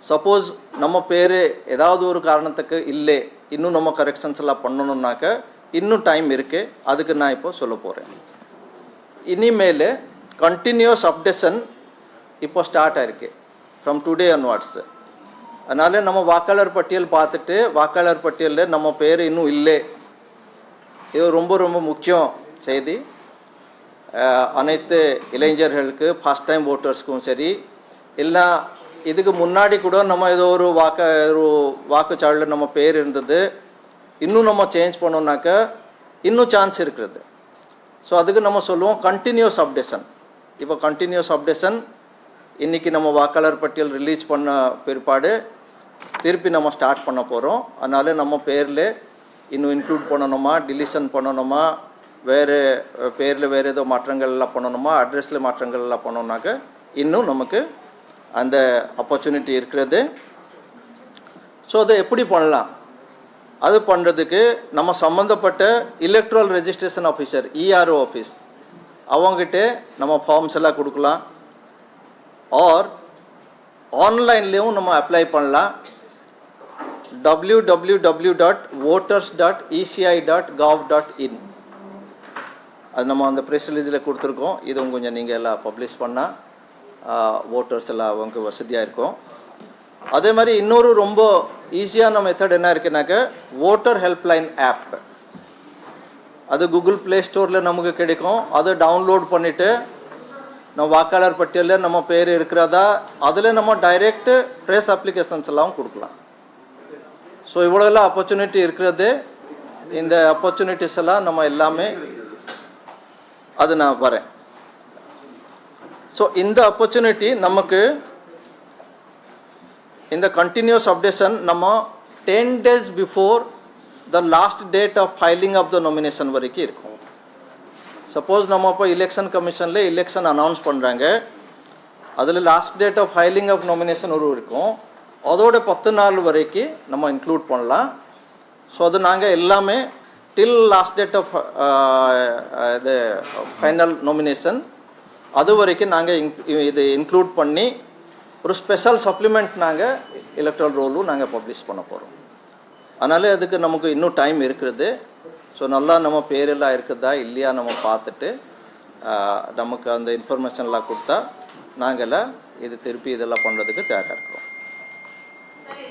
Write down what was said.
Suppose நம்ம பேர் ஏதாவது ஒரு காரணத்துக்கு இல்லை, இன்னும் நம்ம கரெக்ஷன்ஸ் எல்லாம் பண்ணணும்னாக்க இன்னும் டைம் இருக்குது. அதுக்கு நான் இப்போ சொல்ல போகிறேன். இனிமேல் கண்டினியூஸ் அப்டேஷன் இப்போ ஸ்டார்ட் ஆயிருக்கு ஃப்ரம் டுடே அன்வார்ட்ஸ். அதனால நம்ம வாக்காளர் பட்டியல் பார்த்துட்டு வாக்காளர் பட்டியலில் நம்ம பேர் இன்னும் இல்லை, இது ரொம்ப ரொம்ப முக்கியம் செய்தி. அனைத்து இளைஞர்களுக்கு ஃபஸ்ட் டைம் ஓட்டர்ஸ்க்கும் சரி, இல்லை இதுக்கு முன்னாடி கூட நம்ம ஏதோ ஒரு வாக்குச்சாவடியில் நம்ம பேர் இருந்தது, இன்னும் நம்ம சேஞ்ச் பண்ணோம்னாக்க இன்னும் சான்ஸ் இருக்கிறது. ஸோ அதுக்கு நம்ம சொல்லுவோம் கண்டினியூஸ் அப்டேஷன். இப்போ கண்டினியூஸ் அப்டேஷன் இன்றைக்கி நம்ம வாக்காளர் பட்டியல் ரிலீஸ் பண்ண பிற்பாடு திருப்பி நம்ம ஸ்டார்ட் பண்ண போகிறோம். அதனால நம்ம பேரில் இன்னும் இன்க்ளூட் பண்ணணுமா, டிலீஷன் பண்ணணுமா, வேறு பேரில் வேறு ஏதோ மாற்றங்கள்லாம் பண்ணணுமா, அட்ரஸில் மாற்றங்கள்லாம் பண்ணோம்னாக்க இன்னும் நமக்கு அந்த ஆப்பர்ச்சுனிட்டி இருக்கிறது. ஸோ அதை எப்படி பண்ணலாம்? அது பண்ணுறதுக்கு நம்ம சம்மந்தப்பட்ட electoral registration officer ERO office அவங்ககிட்ட நம்ம ஃபார்ம்ஸ் எல்லாம் கொடுக்கலாம். ஆர் ஆன்லைன்லேயும் நம்ம அப்ளை பண்ணலாம். www.voters.eci.gov.in அது நம்ம அந்த ப்ரெஸ் ரிலீஸில் கொடுத்துருக்கோம். இதுவும் கொஞ்சம் நீங்கள் எல்லாம் பப்ளிஷ் பண்ணால் ஓட்டர்ஸ் எல்லாம் அவங்க வசதியாக இருக்கும். அதே மாதிரி இன்னொரு ரொம்ப ஈஸியான மெத்தட் என்ன இருக்குன்னாக்க ஓட்டர் ஹெல்ப்லைன் ஆப். அது கூகுள் ப்ளே ஸ்டோரில் நமக்கு கிடைக்கும். அதை டவுன்லோட் பண்ணிவிட்டு நம்ம வாக்காளர் பட்டியலில் நம்ம பேர் இருக்கிறதா அதில் நம்ம டைரெக்ட் ப்ரெஸ் அப்ளிகேஷன்ஸ் எல்லாம் கொடுக்கலாம். ஸோ இவ்வளோலாம் ஆப்பர்ச்சுனிட்டி இருக்கிறது. இந்த ஆப்பர்ச்சுனிட்டிஸ் எல்லாம் நம்ம எல்லாமே அது நான் வரேன். ஸோ இந்த ஆப்பர்ச்சுனிட்டி நமக்கு இந்த கண்டினியூஸ் அப்டேஷன் நம்ம 10 days before the last date of filing of the nomination வரைக்கும் இருக்கும். சப்போஸ் நம்ம இப்போ எலெக்ஷன் கமிஷனில் எலெக்ஷன் அனௌன்ஸ் பண்ணுறாங்க, அதில் last date of filing of nomination ஒரு இருக்கும், அதோட 10 நாள் வரைக்கும் நம்ம இன்க்ளூட் பண்ணலாம். ஸோ அது நாங்கள் எல்லாமே டில் லாஸ்ட் டேட் ஆஃப் இது ஃபைனல் நாமினேஷன் அது வரைக்கும் நாங்கள் இது இன்க்ளூட் பண்ணி ஒரு ஸ்பெஷல் சப்ளிமெண்ட் நாங்கள் எலக்ட்ரல் ரோலும் நாங்கள் பப்ளிஷ் பண்ண போகிறோம். அதனால் அதுக்கு நமக்கு இன்னும் டைம் இருக்கிறது. ஸோ நல்லா நம்ம பேரெல்லாம் இருக்குதா இல்லையா நம்ம பார்த்துட்டு நமக்கு அந்த இன்ஃபர்மேஷன்லாம் கொடுத்தா நாங்கள் இது திருப்பி இதெல்லாம் பண்ணுறதுக்கு தயாராக இருக்கிறோம்.